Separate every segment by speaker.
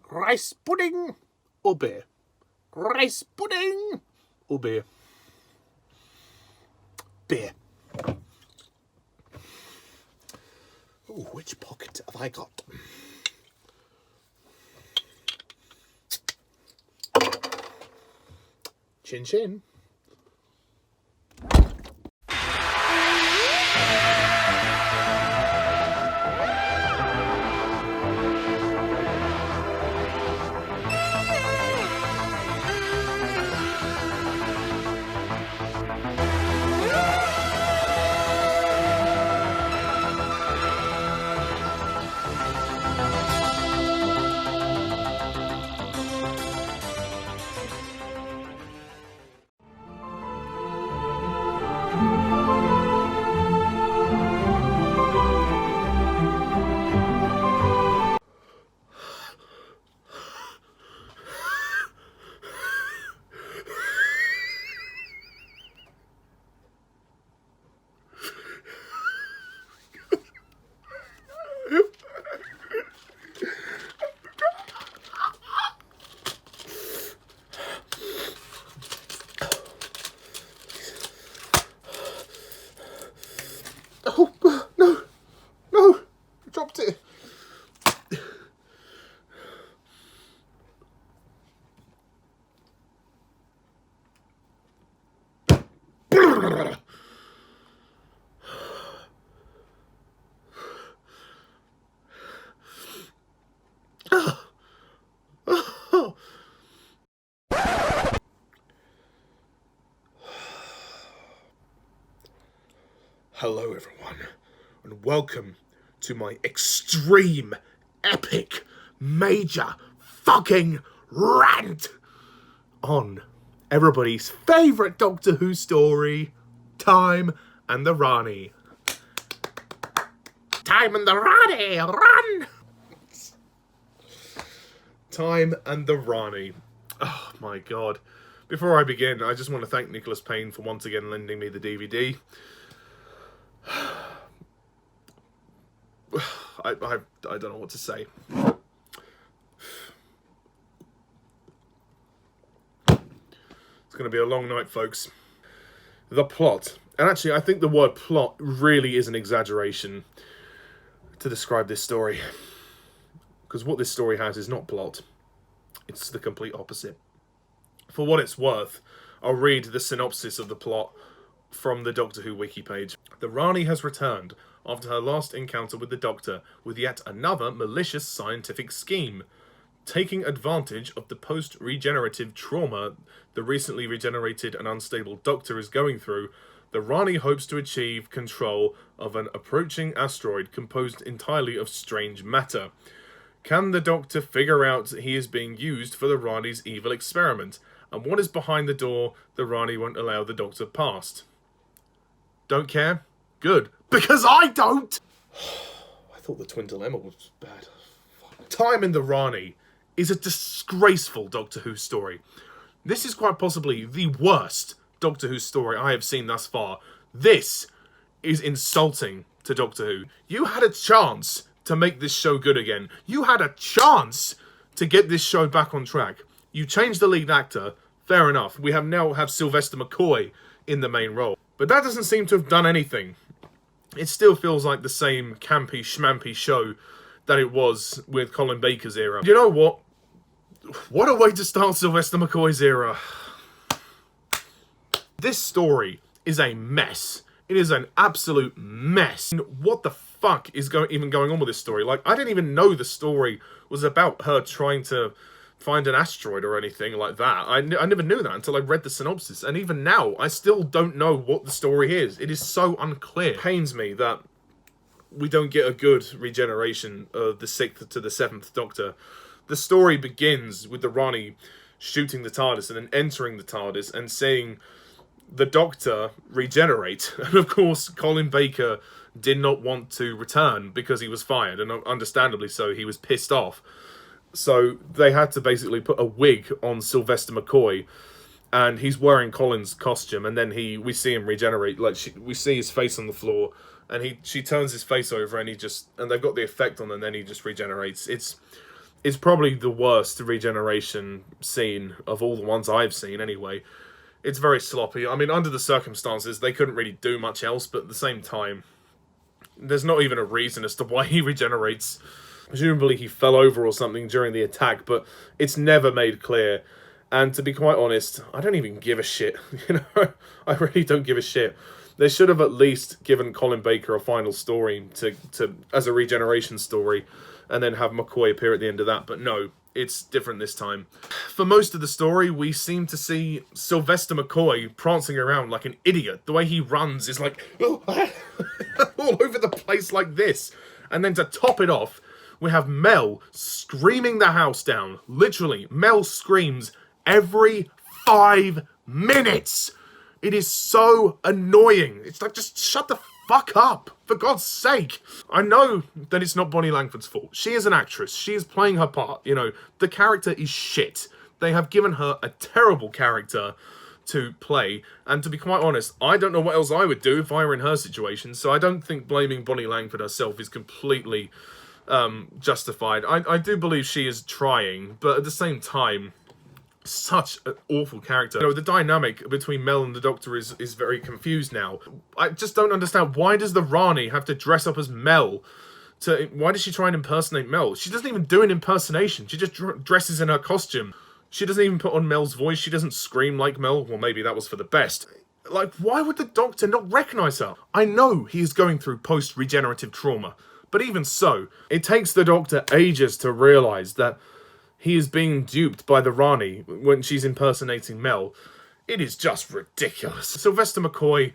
Speaker 1: Rice pudding or beer? Rice pudding or beer? Beer. Ooh, which pocket have I got? Chin chin. Oh, no, no, I dropped it. Hello everyone, and welcome to my extreme, epic, major, fucking rant on everybody's favourite Doctor Who story, Time and the Rani. Time and the Rani, run! Time and the Rani. Oh my god. Before I begin, I just want to thank Nicholas Payne for once again lending me the DVD. I don't know what to say. It's going to be a long night, folks. The plot. And actually, I think the word plot really is an exaggeration to describe this story. Because what this story has is not plot. It's the complete opposite. For what it's worth, I'll read the synopsis of the plot from the Doctor Who wiki page. The Rani has returned after her last encounter with the Doctor with yet another malicious scientific scheme. Taking advantage of the post-regenerative trauma the recently regenerated and unstable Doctor is going through, the Rani hopes to achieve control of an approaching asteroid composed entirely of strange matter. Can the Doctor figure out that he is being used for the Rani's evil experiment? And what is behind the door the Rani won't allow the Doctor past? Don't care? Good. Because I don't! I thought the Twin Dilemma was bad. Time in the Rani is a disgraceful Doctor Who story. This is quite possibly the worst Doctor Who story I have seen thus far. This is insulting to Doctor Who. You had a chance to make this show good again. You had a chance to get this show back on track. You changed the lead actor. Fair enough. We now have Sylvester McCoy in the main role. But that doesn't seem to have done anything. It still feels like the same campy, schmampy show that it was with Colin Baker's era. You know what? What a way to start Sylvester McCoy's era. This story is a mess. It is an absolute mess. What the fuck is even going on with this story? Like, I didn't even know the story was about her trying to find an asteroid or anything like that. I never knew that until I read the synopsis. And even now, I still don't know what the story is. It is so unclear. It pains me that we don't get a good regeneration of the 6th to the 7th Doctor. The story begins with the Rani shooting the TARDIS and then entering the TARDIS and saying the Doctor regenerate. And of course, Colin Baker did not want to return because he was fired, and understandably so, he was pissed off. So they had to basically put a wig on Sylvester McCoy, and he's wearing Colin's costume, and then we see him regenerate. Like, we see his face on the floor, and she turns his face over, and they've got the effect on, and then he just regenerates. It's probably the worst regeneration scene of all the ones I've seen, anyway. It's very sloppy. I mean, under the circumstances, they couldn't really do much else, but at the same time, there's not even a reason as to why he regenerates. Presumably he fell over or something during the attack, but it's never made clear. And to be quite honest, I don't even give a shit. You know, I really don't give a shit. They should have at least given Colin Baker a final story to as a regeneration story, and then have McCoy appear at the end of that. But no, it's different this time. For most of the story, we seem to see Sylvester McCoy prancing around like an idiot. The way he runs is like all over the place like this. And then to top it off, we have Mel screaming the house down. Literally, Mel screams every 5 minutes. It is so annoying. It's like, just shut the fuck up, for God's sake. I know that it's not Bonnie Langford's fault. She is an actress. She is playing her part. You know, the character is shit. They have given her a terrible character to play, and to be quite honest, I don't know what else I would do if I were in her situation, so I don't think blaming Bonnie Langford herself is completely justified. I do believe she is trying, but at the same time, such an awful character. You know, the dynamic between Mel and the Doctor is very confused now. I just don't understand, why does the Rani have to dress up as Mel? Why does she try and impersonate Mel? She doesn't even do an impersonation. She just dresses in her costume. She doesn't even put on Mel's voice. She doesn't scream like Mel. Well, maybe that was for the best. Like, why would the Doctor not recognise her? I know he is going through post-regenerative trauma, but even so, it takes the Doctor ages to realise that he is being duped by the Rani when she's impersonating Mel. It is just ridiculous. Sylvester McCoy,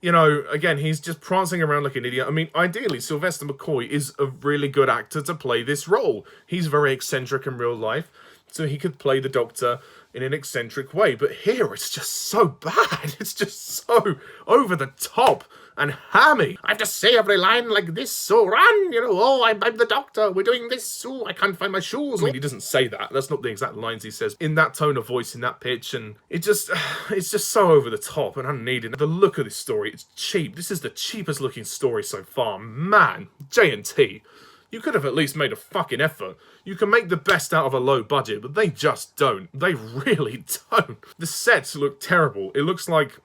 Speaker 1: you know, again, he's just prancing around like an idiot. I mean, ideally, Sylvester McCoy is a really good actor to play this role. He's very eccentric in real life, so he could play the Doctor in an eccentric way. But here, it's just so bad. It's just so over the top and hammy. I have to say every line like this, so run, you know, oh, I'm the Doctor, we're doing this, oh, I can't find my shoes. I mean, he doesn't say that. That's not the exact lines he says in that tone of voice, in that pitch, and it's just so over the top and unneeded. The look of this story, it's cheap. This is the cheapest looking story so far. Man, J&T. You could have at least made a fucking effort. You can make the best out of a low budget, but they just don't. They really don't. The sets look terrible. It looks like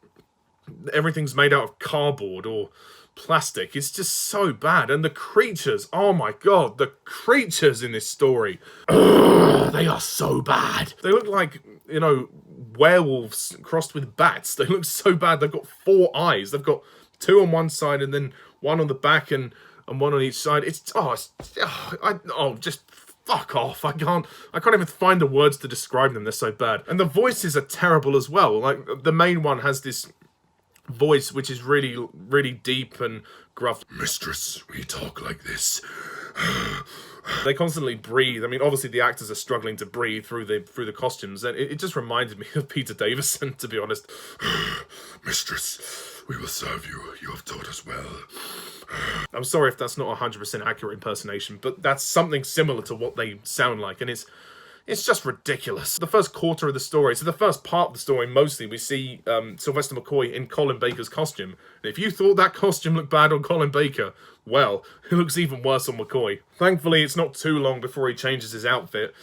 Speaker 1: everything's made out of cardboard or plastic. It's just so bad. And the creatures, oh my god, the creatures in this story, they are so bad. They look like, you know, werewolves crossed with bats. They look so bad. They've got 4 eyes. They've got 2 on one side and then 1 on the back and 1 on each side. Just fuck off. I can't even find the words to describe them. They're so bad. And the voices are terrible as well. Like, the main one has this voice which is really, really deep and gruff. Mistress, we talk like this. They constantly breathe. I mean, obviously the actors are struggling to breathe through the costumes, and it just reminded me of Peter Davison, to be honest. Mistress, we will serve you. You have taught us well. I'm sorry if that's not 100% accurate impersonation, but that's something similar to what they sound like, and it's just ridiculous. The first quarter of the story, so the first part of the story, mostly, we see Sylvester McCoy in Colin Baker's costume. And if you thought that costume looked bad on Colin Baker, well, it looks even worse on McCoy. Thankfully, it's not too long before he changes his outfit.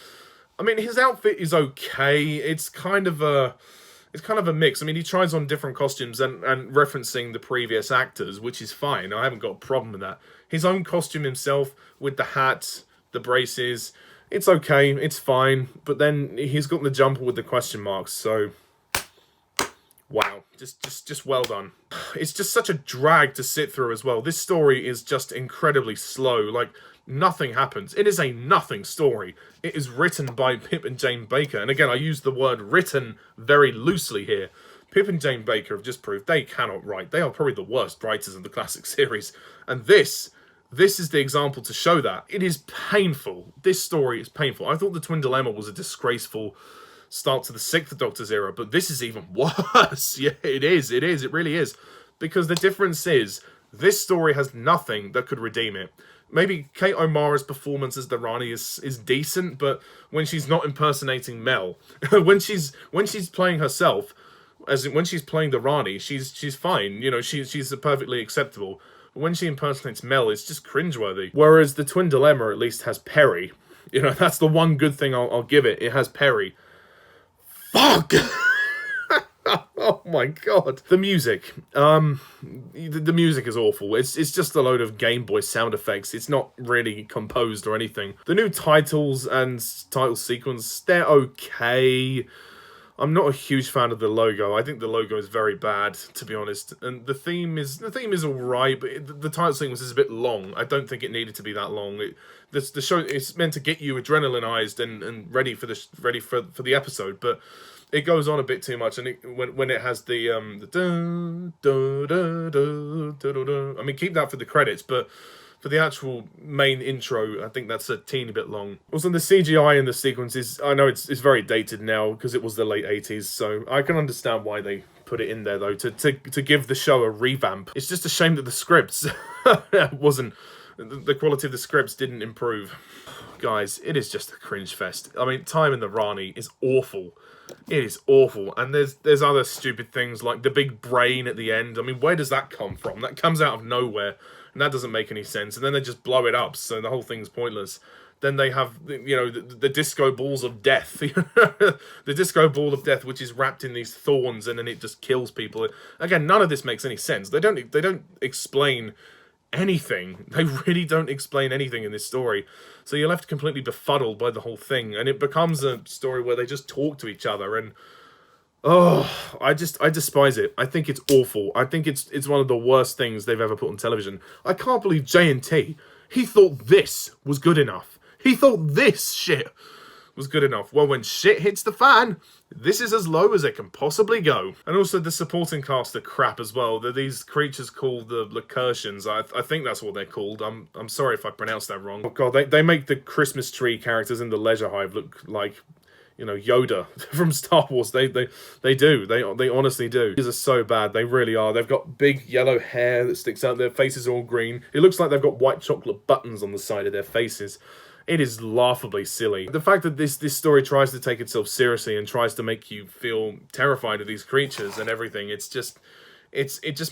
Speaker 1: I mean, his outfit is okay. It's kind of a mix. I mean, he tries on different costumes and referencing the previous actors, which is fine. I haven't got a problem with that. His own costume himself, with the hat, the braces, it's okay, it's fine, but then he's got the jumper with the question marks, so wow, just well done. It's just such a drag to sit through as well. This story is just incredibly slow, like, nothing happens. It is a nothing story. It is written by Pip and Jane Baker, and again, I use the word written very loosely here. Pip and Jane Baker have just proved they cannot write. They are probably the worst writers of the classic series, and this is the example to show that. It is painful. This story is painful. I thought the Twin Dilemma was a disgraceful start to the 6th Doctor's era, but this is even worse. Yeah, it is, it really is. Because the difference is, this story has nothing that could redeem it. Maybe Kate O'Mara's performance as the Rani is decent, but when she's not impersonating Mel, when she's playing herself, when she's playing the Rani, she's fine. You know, she's perfectly acceptable. But when she impersonates Mel, it's just cringeworthy. Whereas the Twin Dilemma at least has Perry. You know, that's the one good thing I'll give it. It has Perry. Fuck! Oh my god. The music. The music is awful. It's just a load of Game Boy sound effects. It's not really composed or anything. The new titles and title sequence, they're okay. I'm not a huge fan of the logo. I think the logo is very bad, to be honest. And the theme is alright, but the title sequence is a bit long. I don't think it needed to be that long. The show is meant to get you adrenalinized and ready for the episode, but it goes on a bit too much, and when it has the dun, dun, dun, dun, dun, dun, I mean, keep that for the credits, but for the actual main intro, I think that's a teeny bit long. Also, the CGI in the sequences, I know it's very dated now because it was the late 80s, so I can understand why they put it in there though to give the show a revamp. It's just a shame that the scripts wasn't. The quality of the scripts didn't improve. Guys, it is just a cringe fest. I mean, Time in the Rani is awful. It is awful. And there's other stupid things like the big brain at the end. I mean, where does that come from? That comes out of nowhere, and that doesn't make any sense. And then they just blow it up, so the whole thing's pointless. Then they have, you know, the disco balls of death. The disco ball of death, which is wrapped in these thorns, and then it just kills people. Again, none of this makes any sense. They don't explain anything. They really don't explain anything in this story. So you're left completely befuddled by the whole thing, and it becomes a story where they just talk to each other, and I despise it. I think it's awful. I think it's one of the worst things they've ever put on television. I can't believe J&T, he thought this was good enough. He thought this shit was good enough. Well, when shit hits the fan, this is as low as it can possibly go. And also the supporting cast are crap as well. They're these creatures called the Lacurtians. I think that's what they're called. I'm sorry if I pronounced that wrong. Oh god, they make the Christmas tree characters in the Leisure Hive look like, you know, Yoda from Star Wars. They do. They honestly do. These are so bad. They really are. They've got big yellow hair that sticks out. Their faces are all green. It looks like they've got white chocolate buttons on the side of their faces. It is laughably silly. The fact that this story tries to take itself seriously and tries to make you feel terrified of these creatures and everything, it just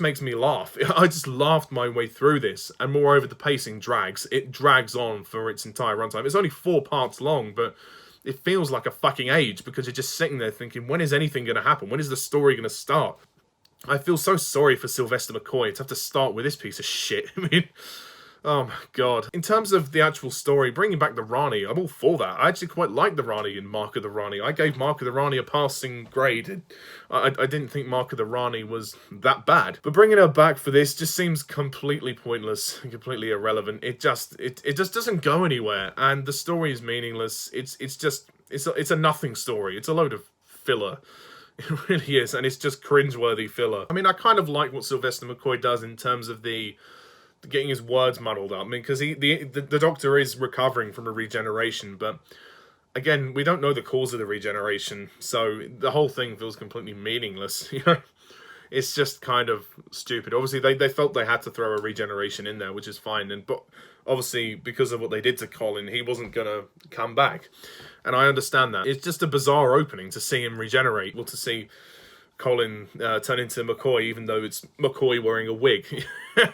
Speaker 1: makes me laugh. I just laughed my way through this, and moreover, the pacing drags. It drags on for its entire runtime. It's only 4 parts long, but it feels like a fucking age because you're just sitting there thinking, when is anything going to happen? When is the story going to start? I feel so sorry for Sylvester McCoy to have to start with this piece of shit. I mean, oh my god. In terms of the actual story, bringing back the Rani, I'm all for that. I actually quite like the Rani in Mark of the Rani. I gave Mark of the Rani a passing grade. I didn't think Mark of the Rani was that bad. But bringing her back for this just seems completely pointless and completely irrelevant. It just doesn't go anywhere, and the story is meaningless. It's a nothing story. It's a load of filler. It really is, and it's just cringeworthy filler. I mean, I kind of like what Sylvester McCoy does in terms of getting his words muddled up. I mean, because the Doctor is recovering from a regeneration, but again, we don't know the cause of the regeneration, so the whole thing feels completely meaningless. You know, it's just kind of stupid. Obviously, they felt they had to throw a regeneration in there, which is fine, but obviously, because of what they did to Colin, he wasn't gonna come back, and I understand that. It's just a bizarre opening to see him regenerate, well, to see Colin turn into McCoy, even though it's McCoy wearing a wig. I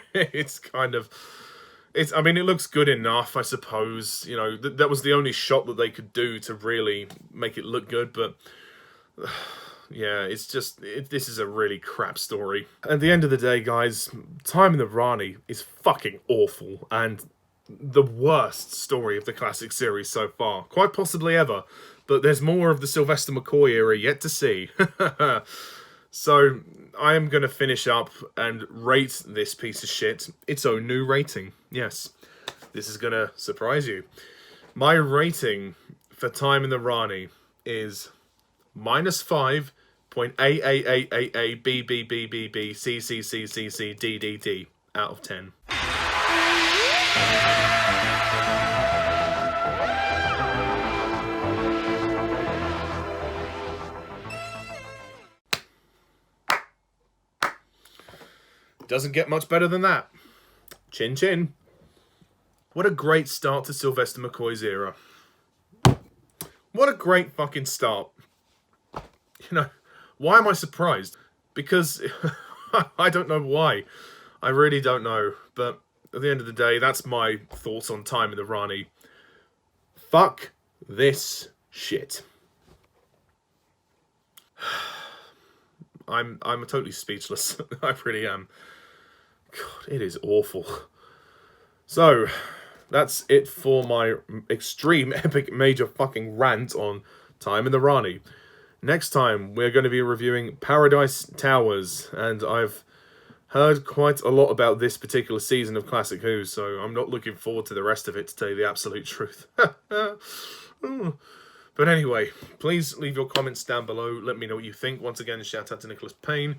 Speaker 1: mean, it looks good enough, I suppose. You know, that was the only shot that they could do to really make it look good, but yeah, it's just, this is a really crap story. At the end of the day, guys, Time in the Rani is fucking awful, and the worst story of the classic series so far. Quite possibly ever. But there's more of the Sylvester McCoy era yet to see. So, I am going to finish up and rate this piece of shit its own new rating. Yes, this is going to surprise you. My rating for Time in the Rani is -5.8888BBBBBCCCCCDDD out of 10. Doesn't get much better than that. Chin chin. What a great start to Sylvester McCoy's era. What a great fucking start. You know, why am I surprised? Because I don't know why. I really don't know. But at the end of the day, that's my thoughts on Time in the Rani. Fuck this shit. I'm totally speechless. I really am. God, it is awful. So, that's it for my extreme epic major fucking rant on Time in the Rani. Next time, we're going to be reviewing Paradise Towers, and I've heard quite a lot about this particular season of Classic Who, so I'm not looking forward to the rest of it, to tell you the absolute truth. But anyway, please leave your comments down below. Let me know what you think. Once again, shout out to Nicholas Payne.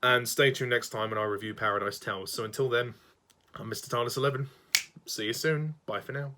Speaker 1: And stay tuned next time when I review Paradise Towers. So until then, I'm Mr. TARDIS11. See you soon. Bye for now.